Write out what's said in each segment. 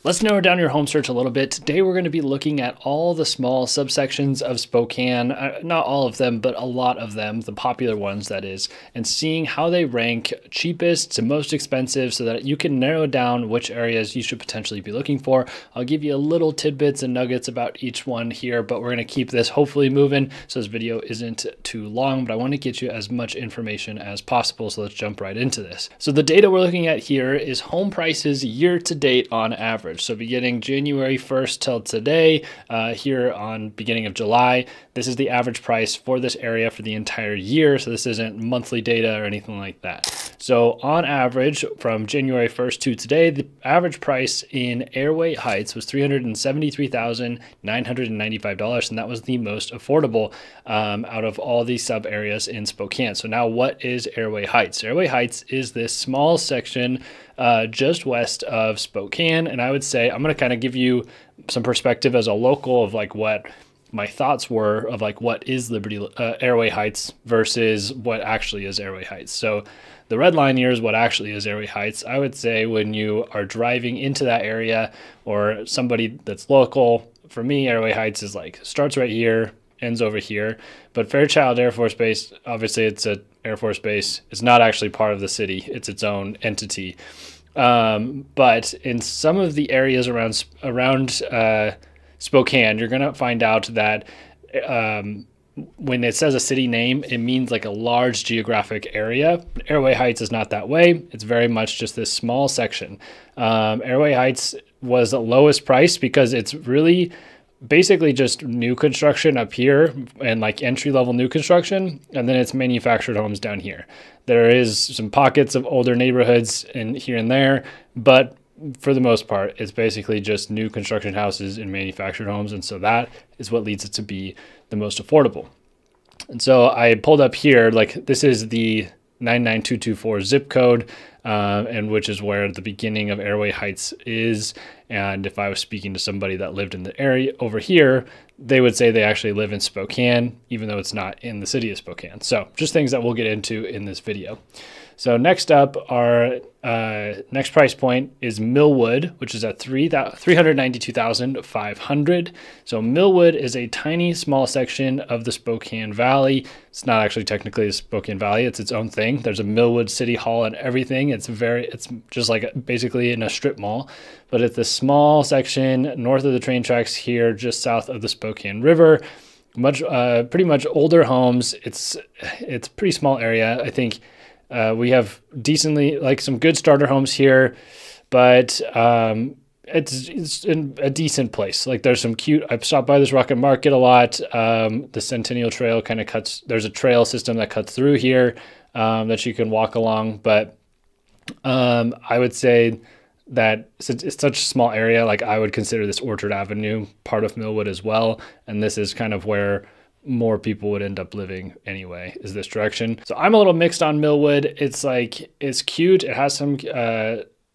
Let's narrow down your home search a little bit. Today we're going to be looking at all the small subsections of Spokane, not all of them, but a lot of them, the popular ones that is, and seeing how they rank cheapest to most expensive so that you can narrow down which areas you should potentially be looking for. I'll give you a little tidbits and nuggets about each one here, but we're going to keep this hopefully moving so this video isn't too long, but I want to get you as much information as possible, so let's jump right into this. So the data we're looking at here is home prices year to date on average. So beginning January 1st till today, here on beginning of July, this is the average price for this area for the entire year. So this isn't monthly data or anything like that. So on average, from January 1st to today, the average price in Airway Heights was $373,995, and that was the most affordable out of all the sub areas in Spokane. So now what is Airway Heights? Airway Heights is this small section just west of Spokane, and I would say I'm going to kind of give you some perspective as a local of like what my thoughts were of like what is Airway Heights versus what actually is Airway Heights. So the red line here is what actually is Airway Heights. I would say when you are driving into that area or somebody that's local, for me, Airway Heights is like starts right here, ends over here. But Fairchild Air Force Base, obviously it's an Air Force Base. It's not actually part of the city. It's its own entity. But in some of the areas around Spokane, you're going to find out that when it says a city name, it means like a large geographic area. Airway Heights is not that way. It's very much just this small section. Airway Heights was the lowest price because it's really basically just new construction up here and like entry-level new construction, and then it's manufactured homes down here. There is some pockets of older neighborhoods in here and there, but for the most part, it's basically just new construction houses and manufactured homes, and so that is what leads it to be the most affordable. And so I pulled up here, like this is the 99224 zip code, and which is where the beginning of Airway Heights is. And if I was speaking to somebody that lived in the area over here, they would say they actually live in Spokane, even though it's not in the city of Spokane. So just things that we'll get into in this video. So next up, our next price point is Millwood, which is at $392,500. So Millwood is a tiny, small section of the Spokane Valley. It's not actually technically the Spokane Valley; it's its own thing. There's a Millwood City Hall and everything. It's just like basically in a strip mall, but it's a small section north of the train tracks here, just south of the Spokane River. Pretty much older homes. It's a pretty small area, I think. We have decently, like some good starter homes here, but it's in a decent place. Like there's some cute, I've stopped by this Rocket Market a lot. The Centennial Trail kind of there's a trail system that cuts through here that you can walk along. But I would say that it's such a small area, like I would consider this Orchard Avenue part of Millwood as well. And this is kind of where more people would end up living anyway, is this direction. So I'm a little mixed on Millwood. It's cute. It has some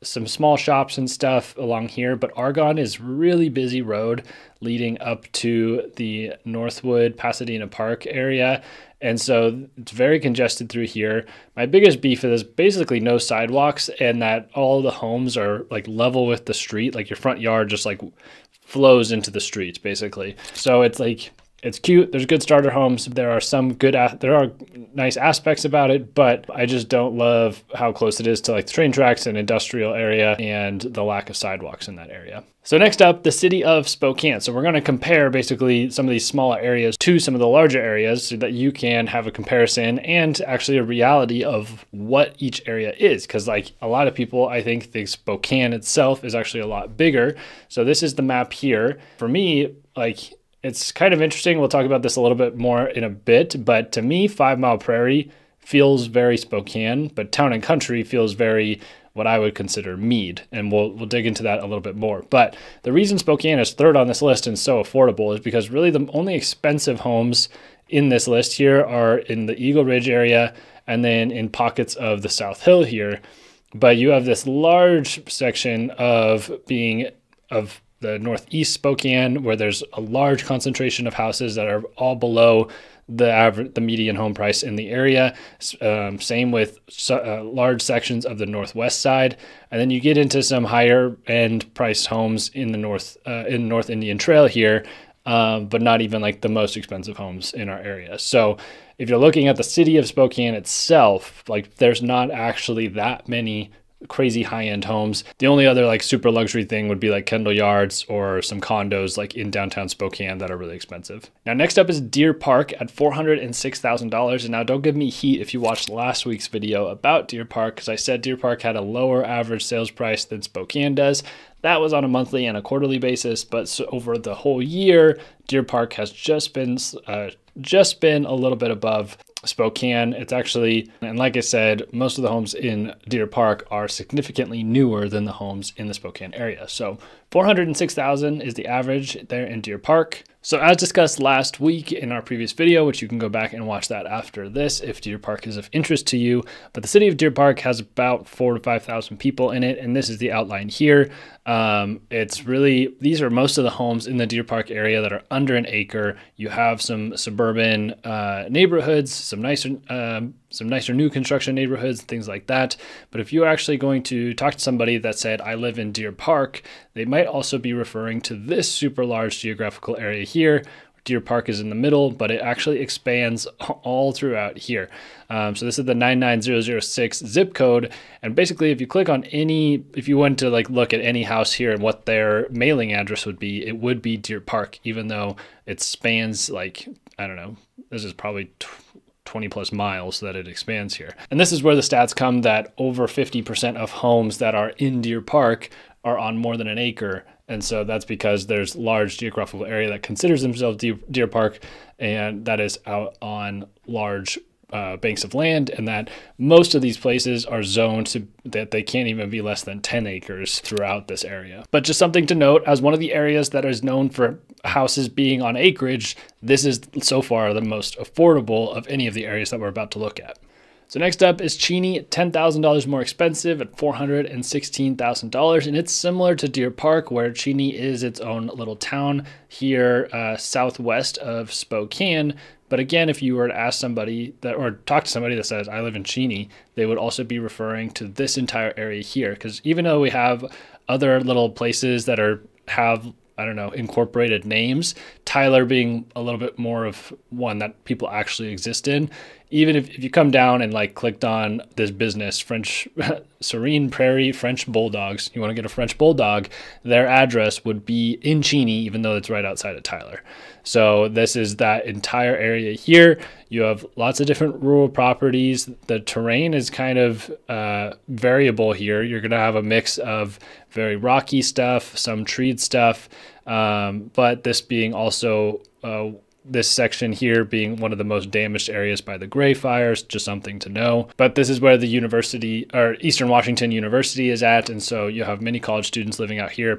small shops and stuff along here, but Argonne is really busy road leading up to the Northwood Pasadena Park area. And so it's very congested through here. My biggest beef is basically no sidewalks and that all the homes are like level with the street. Like your front yard just like flows into the streets basically. So it's like, it's cute. There's good starter homes. There are nice aspects about it, but I just don't love how close it is to like the train tracks and industrial area and the lack of sidewalks in that area. So next up, the city of Spokane. So we're going to compare basically some of these smaller areas to some of the larger areas so that you can have a comparison and actually a reality of what each area is. Because like a lot of people, I think Spokane itself is actually a lot bigger. So this is the map here. For me, like, it's kind of interesting. We'll talk about this a little bit more in a bit, but to me, 5 Mile Prairie feels very Spokane, but Town and Country feels very what I would consider Mead, and we'll dig into that a little bit more. But the reason Spokane is third on this list and so affordable is because really the only expensive homes in this list here are in the Eagle Ridge area and then in pockets of the South Hill here. But you have this large section of the northeast Spokane, where there's a large concentration of houses that are all below the average, the median home price in the area. Same with large sections of the northwest side, and then you get into some higher end priced homes in the North Indian Trail here, but not even like the most expensive homes in our area. So if you're looking at the city of Spokane itself, like there's not actually that many crazy high-end homes. The only other like super luxury thing would be like Kendall Yards or some condos like in downtown Spokane that are really expensive. Now next up is Deer Park at $406,000. And now don't give me heat if you watched last week's video about Deer Park, because I said Deer Park had a lower average sales price than Spokane does. That was on a monthly and a quarterly basis, but so over the whole year, Deer Park has just been a little bit above Spokane. It's actually, and like I said, most of the homes in Deer Park are significantly newer than the homes in the Spokane area. So 406,000 is the average there in Deer Park. So as discussed last week in our previous video, which you can go back and watch that after this if Deer Park is of interest to you, but the city of Deer Park has about 4,000 to 5,000 people in it, and this is the outline here. It's really, these are most of the homes in the Deer Park area that are under an acre. You have some suburban neighborhoods, some nicer new construction neighborhoods, things like that. But if you're actually going to talk to somebody that said, I live in Deer Park, they might also be referring to this super large geographical area here. Deer Park is in the middle, but it actually expands all throughout here. So this is the 99006 zip code. And basically, if you click on if you went to like look at any house here and what their mailing address would be, it would be Deer Park, even though it spans like, I don't know, this is probably 20 plus miles that it expands here. And this is where the stats come that over 50% of homes that are in Deer Park are on more than an acre. And so that's because there's large geographical area that considers themselves Deer Park, and that is out on large banks of land, and that most of these places are zoned to that they can't even be less than 10 acres throughout this area. But just something to note, as one of the areas that is known for houses being on acreage, this is so far the most affordable of any of the areas that we're about to look at. So next up is Cheney, $10,000 more expensive at $416,000. And it's similar to Deer Park, where Cheney is its own little town here southwest of Spokane. But again, if you were to ask somebody that, or talk to somebody that says, I live in Cheney, they would also be referring to this entire area here. Because even though we have other little places that have, I don't know, incorporated names, Tyler being a little bit more of one that people actually exist in. Even if you come down and like clicked on this business, French Serene Prairie French Bulldogs, you want to get a French Bulldog, their address would be in Cheney, even though it's right outside of Tyler. So this is that entire area here. You have lots of different rural properties. The terrain is kind of variable here. You're going to have a mix of very rocky stuff, some treed stuff, but this being also this section here being one of the most damaged areas by the Gray fires, just something to know. But this is where the university, or Eastern Washington University, is at, and so you have many college students living out here,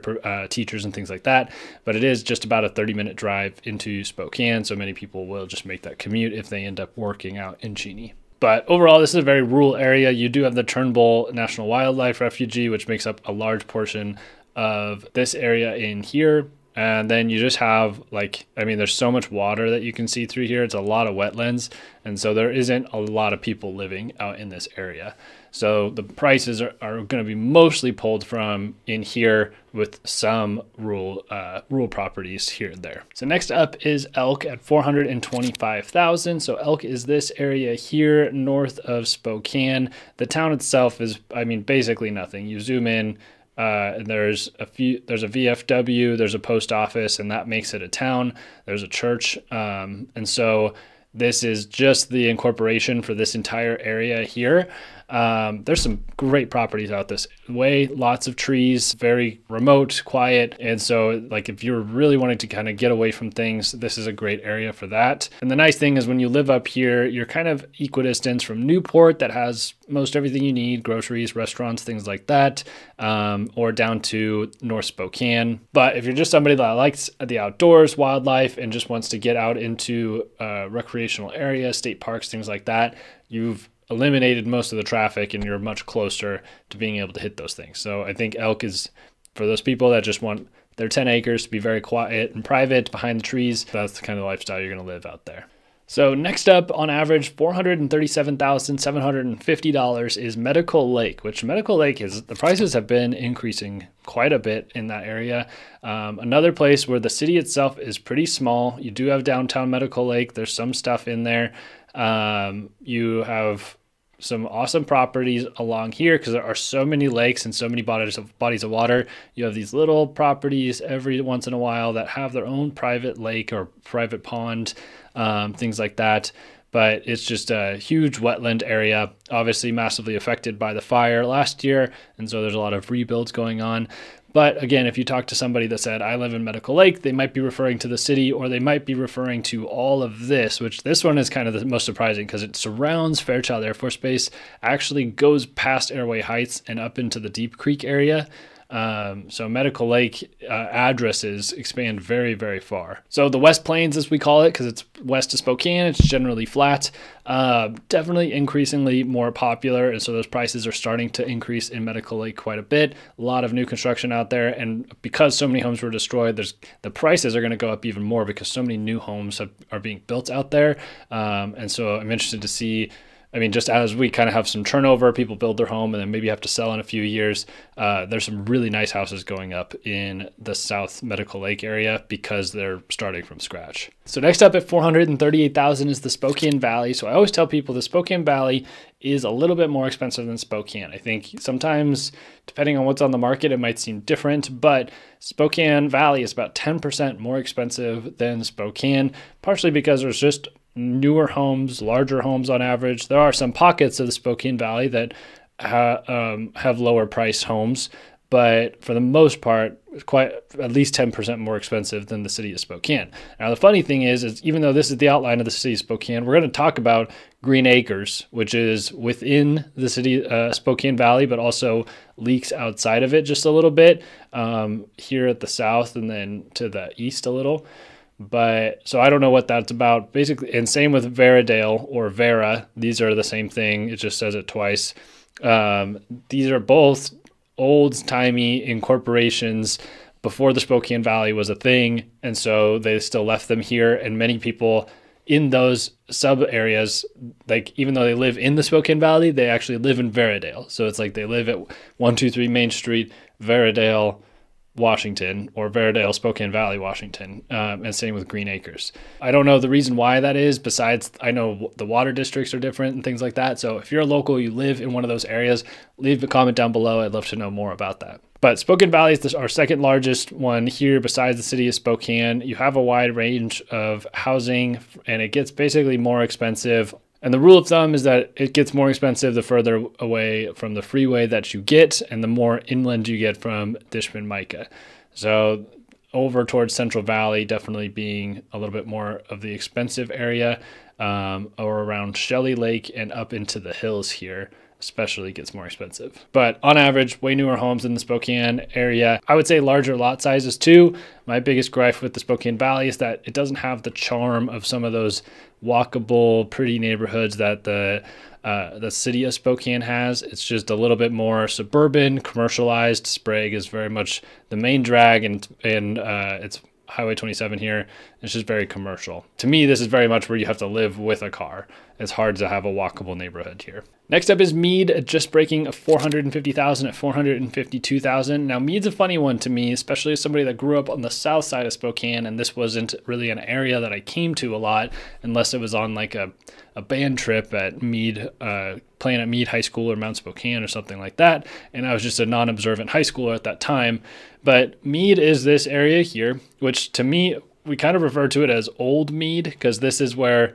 teachers and things like that. But it is just about a 30-minute drive into Spokane, so many people will just make that commute if they end up working out in Cheney. But overall, this is a very rural area. You do have the Turnbull National Wildlife Refuge, which makes up a large portion of this area in here. And then you just have like, I mean, there's so much water that you can see through here. It's a lot of wetlands. And so there isn't a lot of people living out in this area. So the prices are going to be mostly pulled from in here, with some rural properties here and there. So next up is Elk at $425,000. So Elk is this area here north of Spokane. The town itself is, I mean, basically nothing. You zoom in, and there's a VFW, there's a post office, and that makes it a town. There's a church, and so this is just the incorporation for this entire area here. There's some great properties out this way, lots of trees, very remote, quiet. And so like if you're really wanting to kind of get away from things, this is a great area for that. And the nice thing is when you live up here, you're kind of equidistant from Newport, that has most everything you need, groceries, restaurants, things like that, or down to North Spokane. But if you're just somebody that likes the outdoors, wildlife, and just wants to get out into recreational areas, state parks, things like that, you've eliminated most of the traffic and you're much closer to being able to hit those things. So I think Elk is for those people that just want their 10 acres to be very quiet and private behind the trees, that's the kind of lifestyle you're going to live out there. So next up, on average, $437,750 is Medical Lake, which Medical Lake is, the prices have been increasing quite a bit in that area. Another place where the city itself is pretty small. You do have downtown Medical Lake. There's some stuff in there. You have some awesome properties along here because there are so many lakes and so many bodies of water. You have these little properties every once in a while that have their own private lake or private pond, things like that. But it's just a huge wetland area, obviously massively affected by the fire last year. And so there's a lot of rebuilds going on. But again, if you talk to somebody that said, I live in Medical Lake, they might be referring to the city, or they might be referring to all of this, which this one is kind of the most surprising because it surrounds Fairchild Air Force Base, actually goes past Airway Heights and up into the Deep Creek area. So Medical Lake addresses expand very, very far. So the West Plains, as we call it, because it's west of Spokane, it's generally flat, definitely increasingly more popular. And so those prices are starting to increase in Medical Lake quite a bit. A lot of new construction out there. And because so many homes were destroyed, the prices are going to go up even more because so many new homes are being built out there. And so I'm interested to see, I mean, just as we kind of have some turnover, people build their home and then maybe have to sell in a few years, there's some really nice houses going up in the South Medical Lake area because they're starting from scratch. So next up at $438,000 is the Spokane Valley. So I always tell people the Spokane Valley is a little bit more expensive than Spokane. I think sometimes, depending on what's on the market, it might seem different, but Spokane Valley is about 10% more expensive than Spokane, partially because there's just newer homes, larger homes on average. There are some pockets of the Spokane Valley that have lower price homes, but for the most part, quite at least 10% more expensive than the city of Spokane. Now, the funny thing is even though this is the outline of the city of Spokane, we're going to talk about Greenacres, which is within the city Spokane Valley, but also leaks outside of it just a little bit, here at the south and then to the east a little. But so I don't know what that's about basically. And same with Veradale or Vera. These are the same thing. It just says it twice. These are both old-timey incorporations before the Spokane Valley was a thing. And so they still left them here. And many people in those sub areas, like even though they live in the Spokane Valley, they actually live in Veradale. So it's like they live at 123 Main Street, Veradale, Washington, or Veradale, Spokane Valley, Washington, and same with Greenacres. I don't know the reason why that is, besides I know the water districts are different and things like that. So if you're a local, you live in one of those areas, leave a comment down below. I'd love to know more about that. But Spokane Valley is our second largest one here besides the city of Spokane. You have a wide range of housing, and it gets basically more expensive. And the rule of thumb is that it gets more expensive the further away from the freeway that you get and the more inland you get from Dishman Mica. So over towards Central Valley definitely being a little bit more of the expensive area, or around Shelley Lake and up into the hills here especially gets more expensive. But on average, way newer homes in the Spokane area. I would say larger lot sizes too. My biggest gripe with the Spokane Valley is that it doesn't have the charm of some of those walkable, pretty neighborhoods that the city of Spokane has. It's just a little bit more suburban, commercialized. Sprague is very much the main drag, and it's Highway 27 here. It's just very commercial. To me, this is very much where you have to live with a car. It's hard to have a walkable neighborhood here. Next up is Mead, just breaking $450,000 at $452,000. Now, Mead's a funny one to me, especially as somebody that grew up on the south side of Spokane, and this wasn't really an area that I came to a lot unless it was on like a band trip at Mead, playing at Mead High School or Mount Spokane or something like that, and I was just a non-observant high schooler at that time. But Mead is this area here, which to me, we kind of refer to it as Old Mead, because this is where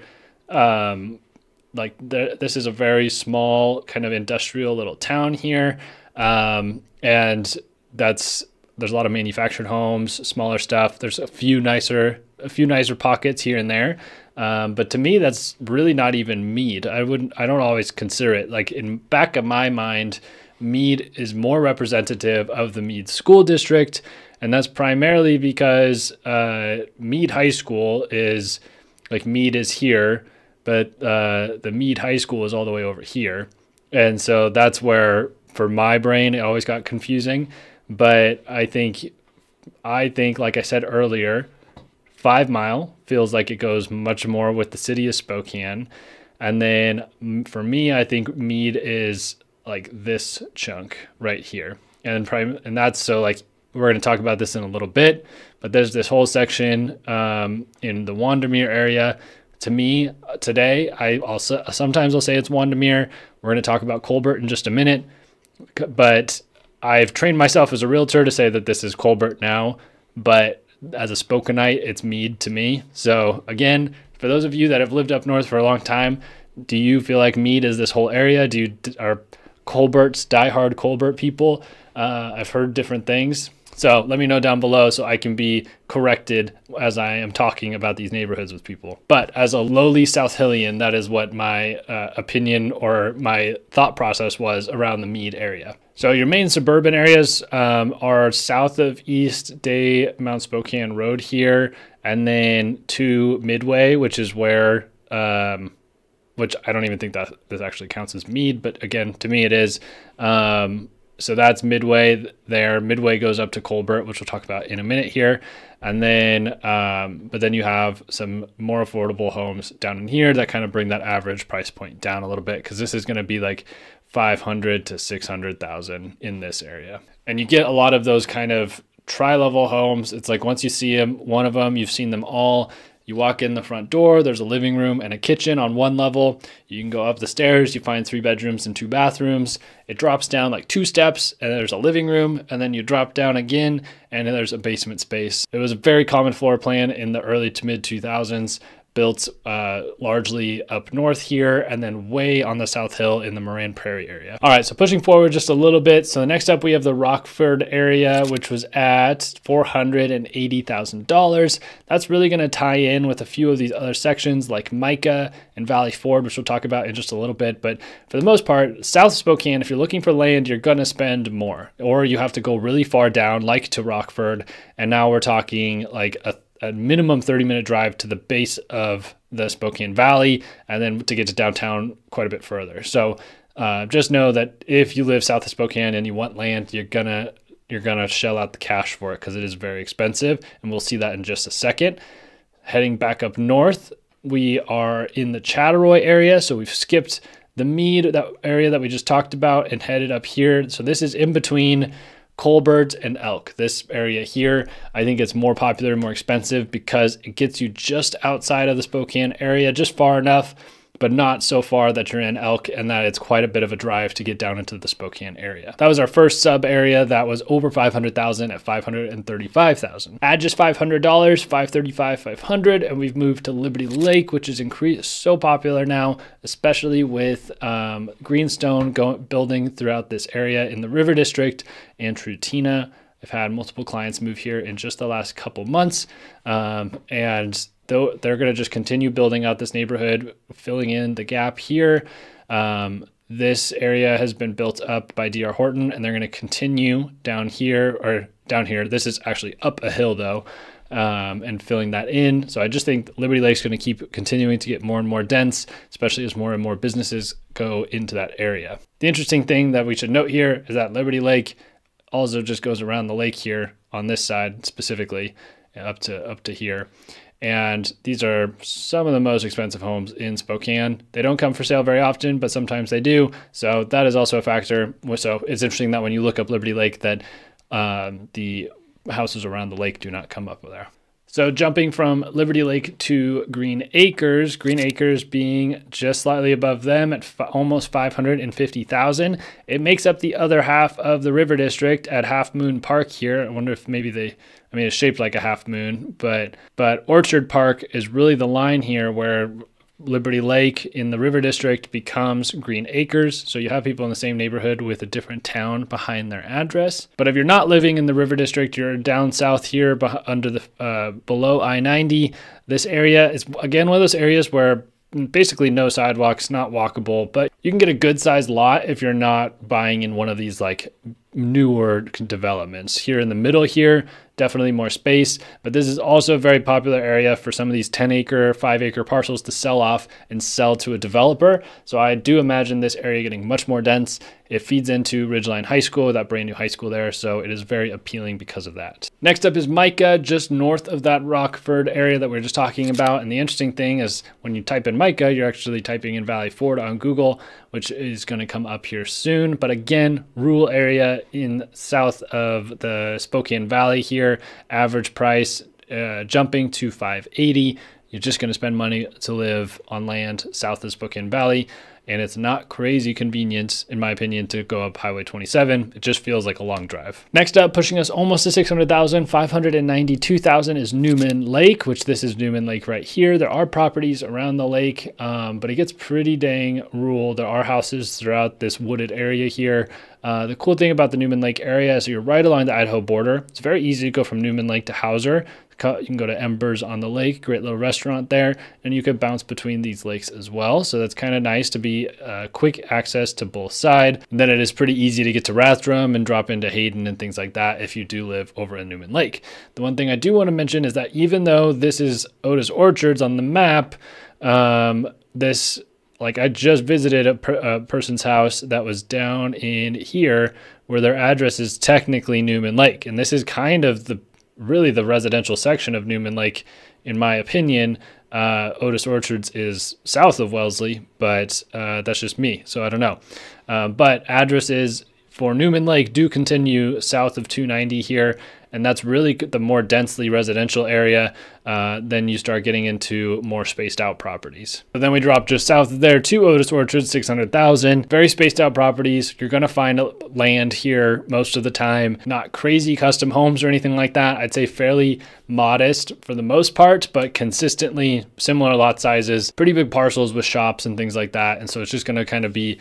this is a very small kind of industrial little town here, and there's a lot of manufactured homes, smaller stuff. There's a few nicer pockets here and there, but to me that's really not even Mead. I don't always consider it. Like, in back of my mind, Mead is more representative of the Mead School District, and that's primarily because Mead High School is, like, Mead is here, but the Mead High School is all the way over here. And so that's where, for my brain, it always got confusing. but I think, like I said earlier, 5 Mile feels like it goes much more with the city of Spokane. And then for me, I think Mead is like this chunk right here. And that's so like, we're going to talk about this in a little bit, but there's this whole section in the Windermere area. To me, today, I also sometimes I'll say it's Windermere. We're going to talk about Colbert in just a minute, but I've trained myself as a realtor to say that this is Colbert now, but as a Spokaneite, it's Mead to me. So again, for those of you that have lived up north for a long time, do you feel like Mead is this whole area? Are Colberts diehard Colbert people? I've heard different things. So let me know down below so I can be corrected as I am talking about these neighborhoods with people. But as a lowly South Hillian, that is what my opinion or my thought process was around the Mead area. So your main suburban areas are south of East Day Mount Spokane Road here, and then to Midway, which is where, which I don't even think that this actually counts as Mead, but again, to me it is. So that's Midway there. Midway goes up to Colbert, which we'll talk about in a minute here. And then, but then you have some more affordable homes down in here that kind of bring that average price point down a little bit, because this is going to be like 500 to 600,000 in this area. And you get a lot of those kind of tri-level homes. It's like once you see them, one of them, you've seen them all. You walk in the front door, there's a living room and a kitchen on one level. You can go up the stairs, you find 3 bedrooms and 2 bathrooms. It drops down like 2 steps and there's a living room, and then you drop down again and then there's a basement space. It was a very common floor plan in the early to mid 2000s, built largely up north here and then way on the South Hill in the Moran Prairie area. All right, so pushing forward just a little bit. So next up we have the Rockford area, which was at $480,000. That's really going to tie in with a few of these other sections like Mica and Valleyford, which we'll talk about in just a little bit. But for the most part, South Spokane, if you're looking for land, you're going to spend more, or you have to go really far down like to Rockford. And now we're talking like a minimum 30-minute drive to the base of the Spokane Valley, and then to get to downtown quite a bit further. So just know that if you live south of Spokane and you want land, you're gonna shell out the cash for it because it is very expensive, and we'll see that in just a second. Heading back up north, we are in the Chattaroy area, so we've skipped the Mead, that area that we just talked about, and headed up here. So this is in between Colbert and Elk. This area here, I think it's more popular and more expensive because it gets you just outside of the Spokane area, just far enough, but not so far that you're in Elk and that it's quite a bit of a drive to get down into the Spokane area. That was our first sub area that was over 500,000 at 535,000. Add just $500, 535, 500, and we've moved to Liberty Lake, which is so popular now, especially with greenstone building throughout this area in the River District and Trutina. I've had multiple clients move here in just the last couple months, and they're going to just continue building out this neighborhood, filling in the gap here. This area has been built up by D.R. Horton, and they're going to continue down here. This is actually up a hill though, and filling that in. So I just think Liberty Lake's going to keep continuing to get more and more dense, especially as more and more businesses go into that area. The interesting thing that we should note here is that Liberty Lake also just goes around the lake here on this side specifically, up to here. And these are some of the most expensive homes in Spokane. They don't come for sale very often, but sometimes they do. So that is also a factor. So it's interesting that when you look up Liberty Lake, that the houses around the lake do not come up there. So jumping from Liberty Lake to Greenacres, Greenacres being just slightly above them at almost 550,000. It makes up the other half of the River District at Half Moon Park here. I wonder if maybe it's shaped like a half moon, but Orchard Park is really the line here where Liberty Lake in the River District becomes Greenacres. So you have people in the same neighborhood with a different town behind their address. But if you're not living in the River District, you're down south here under the below I-90. This area is again one of those areas where basically no sidewalks, not walkable, but you can get a good sized lot if you're not buying in one of these like newer developments. Here in the middle here, definitely more space, but this is also a very popular area for some of these 10-acre, 5-acre parcels to sell off and sell to a developer. So I do imagine this area getting much more dense It feeds into Ridgeline High School, that brand new high school there, so it is very appealing because of that. Next up is Mica, just north of that Rockford area that we were just talking about. And the interesting thing is when you type in Mica, you're actually typing in Valleyford on Google, which is going to come up here soon. But again, rural area in south of the Spokane Valley here, average price jumping to $580. You're just going to spend money to live on land south of Spokane Valley. And it's not crazy convenient, in my opinion, to go up Highway 27. It just feels like a long drive. Next up, pushing us almost to 600,000, 592,000 is Newman Lake, which this is Newman Lake right here. There are properties around the lake, but it gets pretty dang rural. There are houses throughout this wooded area here. The cool thing about the Newman Lake area is you're right along the Idaho border. It's very easy to go from Newman Lake to Hauser. You can go to Embers on the Lake, great little restaurant there, and you could bounce between these lakes as well. So that's kind of nice to be quick access to both sides. And then it is pretty easy to get to Rathdrum and drop into Haydn and things like that if you do live over in Newman Lake. The one thing I do want to mention is that even though this is Otis Orchards on the map, like I just visited a person's house that was down in here where their address is technically Newman Lake. And this is kind of really the residential section of Newman Lake, in my opinion. Otis Orchards is south of Wellesley, but that's just me, so I don't know. But addresses for Newman Lake do continue south of 290 here, and that's really the more densely residential area. Then you start getting into more spaced out properties. But then we drop just south of there to Otis Orchards, 600,000. Very spaced out properties. You're going to find land here most of the time. Not crazy custom homes or anything like that. I'd say fairly modest for the most part, but consistently similar lot sizes, pretty big parcels with shops and things like that. And so it's just going to kind of be,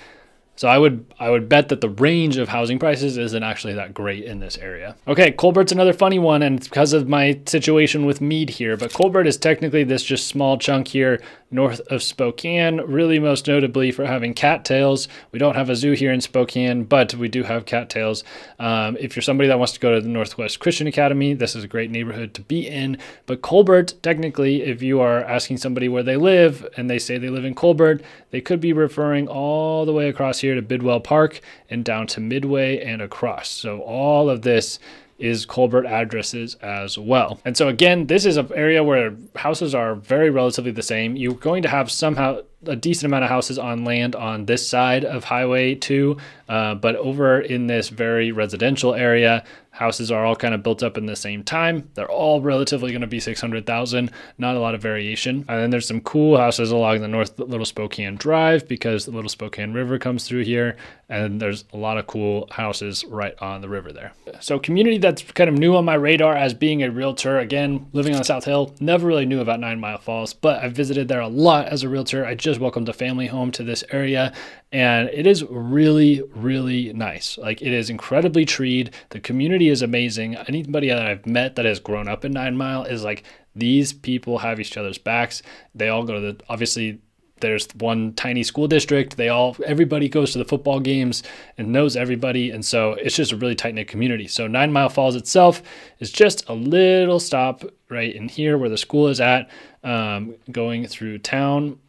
so I would bet that the range of housing prices isn't actually that great in this area. Okay, Colbert's another funny one, and it's because of my situation with Mead here, but Colbert is technically this just small chunk here north of Spokane, really most notably for having cattails. We don't have a zoo here in Spokane, but we do have cattails. If you're somebody that wants to go to the Northwest Christian Academy, this is a great neighborhood to be in. But Colbert, technically, if you are asking somebody where they live and they say they live in Colbert, they could be referring all the way across here to Bidwell Park and down to Midway and across. So all of this is Colbert addresses as well. And so again, this is an area where houses are very relatively the same. You're going to have somehow a decent amount of houses on land on this side of Highway 2, but over in this very residential area, houses are all kind of built up in the same time. They're all relatively going to be 600,000, not a lot of variation. And then there's some cool houses along the North Little Spokane Drive because the Little Spokane River comes through here, and there's a lot of cool houses right on the river there. So community that's kind of new on my radar as being a realtor, again, living on South Hill, never really knew about 9 Mile Falls, but I've visited there a lot as a realtor. I just welcomed a family home to this area, and it is really, really nice. Like, it is incredibly treed. The community is amazing. Anybody that I've met that has grown up in 9 Mile is like, these people have each other's backs. They all go to obviously there's one tiny school district. Everybody goes to the football games and knows everybody. And so it's just a really tight knit community. So 9 Mile Falls itself is just a little stop right in here where the school is at, going through town.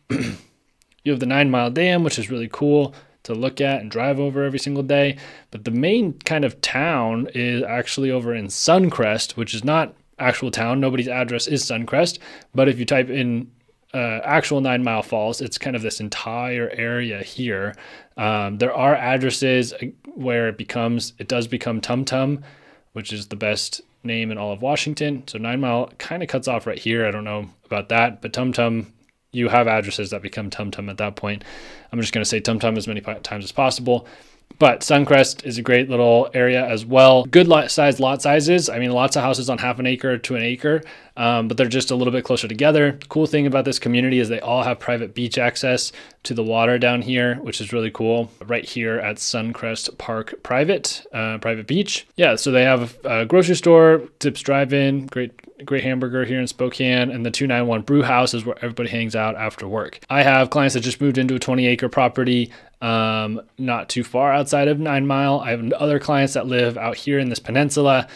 You have the 9 Mile Dam, which is really cool to look at and drive over every single day. But the main kind of town is actually over in Suncrest, which is not actual town. Nobody's address is Suncrest. But if you type in actual 9 Mile Falls, it's kind of this entire area here. There are addresses where it does become Tum Tum, which is the best name in all of Washington. So 9 Mile kind of cuts off right here. I don't know about that, but Tum Tum, you have addresses that become Tum Tum at that point. I'm just going to say Tum Tum as many times as possible. But Suncrest is a great little area as well. Good lot sizes. I mean, lots of houses on half an acre to an acre, but they're just a little bit closer together. The cool thing about this community is they all have private beach access to the water down here, which is really cool. Right here at Suncrest Park private beach. Yeah, so they have a grocery store, Tips Drive-In, great hamburger here in Spokane, and the 291 Brew House is where everybody hangs out after work. I have clients that just moved into a 20-acre property not too far outside of 9 Mile. I have other clients that live out here in this peninsula,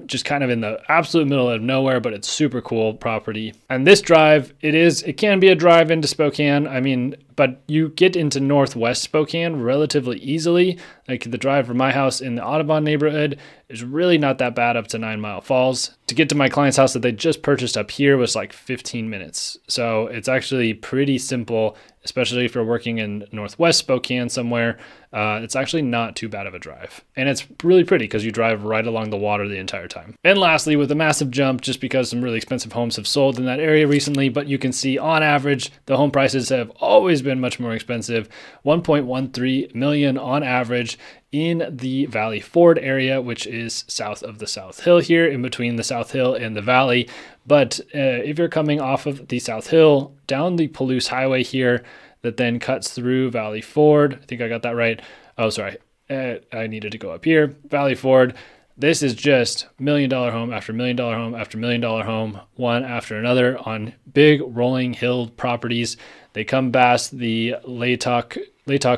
just kind of in the absolute middle of nowhere, but it's super cool property. And this drive, it can be a drive into Spokane. I mean, but you get into northwest Spokane relatively easily. Like the drive from my house in the Audubon neighborhood is really not that bad up to 9 Mile Falls. To get to my client's house that they just purchased up here was like 15 minutes. So it's actually pretty simple, especially if you're working in northwest Spokane somewhere. It's actually not too bad of a drive. And it's really pretty because you drive right along the water the entire time. And lastly, with a massive jump, just because some really expensive homes have sold in that area recently, but you can see on average, the home prices have always been much more expensive. 1.13 million on average in the Valleyford area, which is south of the South Hill here, in between the South Hill and the Valley. But if you're coming off of the South Hill down the Palouse Highway here, that then cuts through Valleyford. I think I got that right. Oh, sorry. I needed to go up here. Valleyford. This is just $1 million home after $1 million home after $1 million home, one after another on big rolling hill properties. They come past the Laytock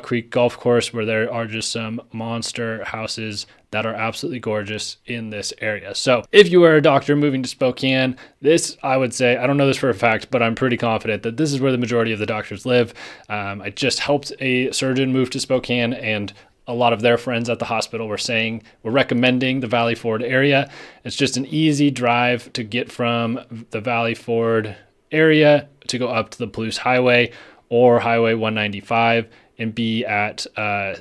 Creek Golf Course, where there are just some monster houses that are absolutely gorgeous in this area. So if you are a doctor moving to Spokane, this, I would say, I don't know this for a fact, but I'm pretty confident that this is where the majority of the doctors live. I just helped a surgeon move to Spokane, and a lot of their friends at the hospital were recommending the Valleyford area. It's just an easy drive to get from the Valleyford area to go up to the Palouse Highway or Highway 195 and be at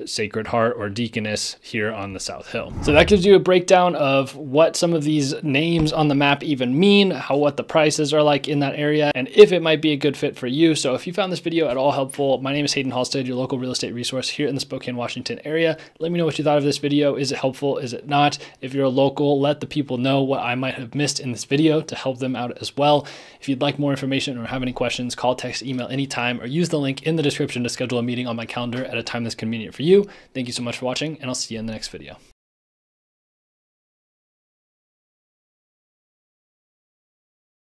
Sacred Heart or Deaconess here on the South Hill. So that gives you a breakdown of what some of these names on the map even mean, what the prices are like in that area, and if it might be a good fit for you. So if you found this video at all helpful, my name is Haydn Halsted, your local real estate resource here in the Spokane, Washington area. Let me know what you thought of this video. Is it helpful? Is it not? If you're a local, let the people know what I might have missed in this video to help them out as well. If you'd like more information or have any questions, call, text, email anytime, or use the link in the description to schedule a meeting on my calendar at a time that's convenient for you. Thank you so much for watching, and I'll see you in the next video.